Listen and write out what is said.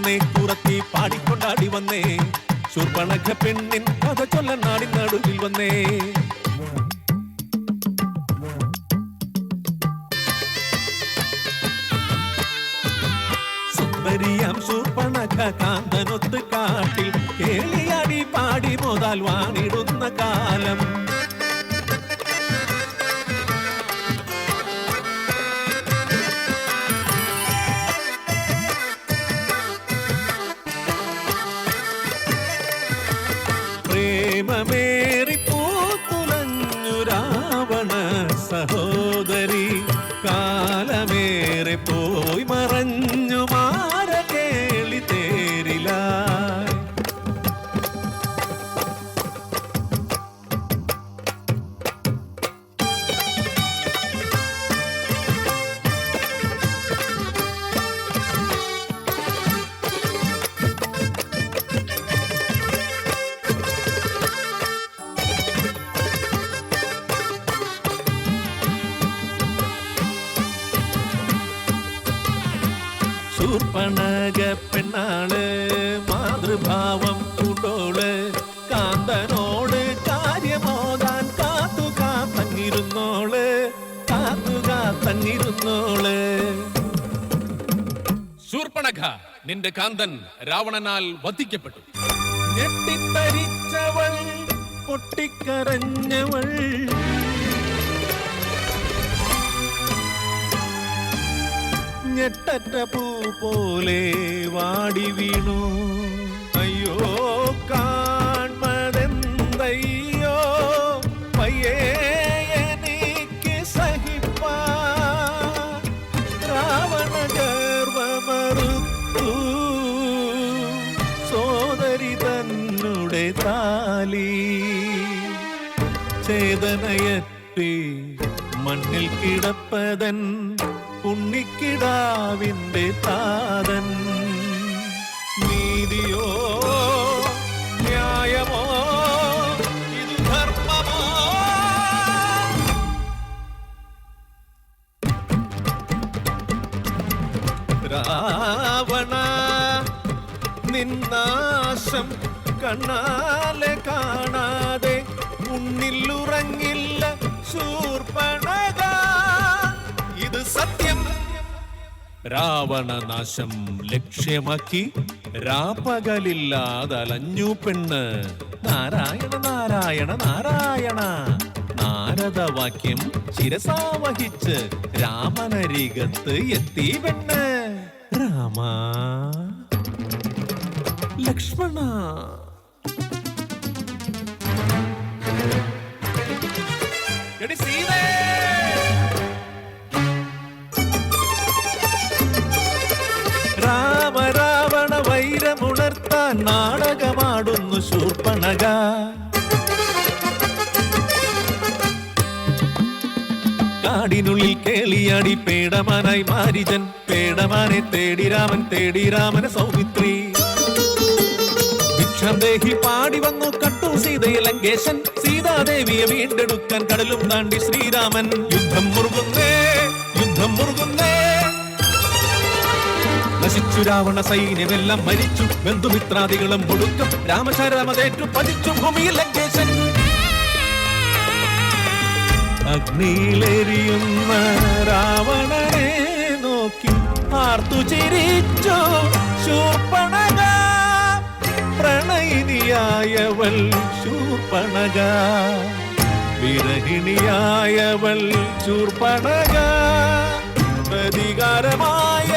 വന്നേ, കുറത്തി പാടിക്കൊണ്ടാടി വന്നേ, ശൂർപ്പണഖ പെണ്ണിൻ കഥ ചൊല്ല നാടിൻ നടുവിൽ വന്നേ. സുന്ദരിയാം ശൂർപ്പണഖ കാന്തനൊത്ത് കാട്ടിൽ കേളിയാടി പാടി മോതാൽ വാണിടുന്ന കാലം. പ്രേമമേറി പൂത്തുലഞ്ഞു രാവണ സഹോദരി, കാലമേറെ പോയി മറഞ്ഞു മാര കേളി തേരിലായി. ശൂർപ്പണഖ പെണ്ണാള് മാതൃഭാവം കൂട്ടോള്, കാന്തനോട് കാര്യമോതാൻ കാത്തുകാത്തങ്ങിരുന്നോള്. ശൂർപ്പണഖ, നിന്റെ കാന്തൻ രാവണനാൽ വധിക്കപ്പെട്ടു. ഞെട്ടിത്തരിച്ചവൾ, പൊട്ടിക്കരഞ്ഞവൾ, ഞെട്ടറ്റ പൂ പോലെ വാടി വീണു. അയ്യോ കാൺമതെന്തയ്യോ പയ്യേ എനിക്ക് സഹിപ്പാൻ. രാവണ ഗർവമറുത്തു സോദരി തന്നുടെ താലി. ചേതനയറ്റി മണ്ണിൽ കിടപ്പതൻ ഉണ്ണിക്കിടാവിന്റെ താതൻ. നീതിയോ ന്യായമോ ഇത് ധർമ്മമോ? രാവണ നിന്നാശം കണ്ണാലെ കാണാതെ ഉണ്ണിലുറങ്ങില്ല ശൂർപ്പണഖ, ഇത് സത്യം. രാവണനാശം ലക്ഷ്യമാക്കി രാപ്പകലില്ലാതലഞ്ഞു പെണ്ണ്. നാരായണ നാരായണ നാരായണ, നാരദവാക്യം ശിരസാവഹിച്ച് രാമനരികത്ത് എത്തി പെണ്ണ്. രാമ ലക്ഷ്മണ, എടി സീതേ, രാമ രാവണ വൈരമുണർത്താൻ നാടകമാടുന്നു ശൂർപ്പണഖ. കാടിനുള്ളിൽ കേളിയാടി പേടമാനായി മാരിജൻ, പേടമാനെ തേടി രാമൻ, തേടി രാമന് സൗമിത്രി. ഭിക്ഷാന്തേഹി പാടി വന്നു കട്ടു സീതയെ ലങ്കേശൻ, സീതാദേവിയെ വീണ്ടെടുക്കാൻ കടലും താണ്ടി ശ്രീരാമൻ. യുദ്ധം മുറുകുന്നേ, യുദ്ധം മുറുകുന്നേ. നശിച്ചു രാവണ സൈന്യമെല്ലാം മരിച്ചു, ബന്ധുമിത്രാദികളും ഒടുക്കം രാമശരമതേറ്റു പതിച്ചു ഭൂമിയിൽ ലങ്കേശൻ. അഗ്നിയിലെരിയുന്ന രാവണനെ നോക്കി ആർത്തു ചിരിച്ചു ശൂർപ്പണഖ. പ്രണയിനിയായവൾ ശൂർപ്പണഖ, വിരഹിണിയായവൾ ശൂർപ്പണഖ. പ്രതികാരമായ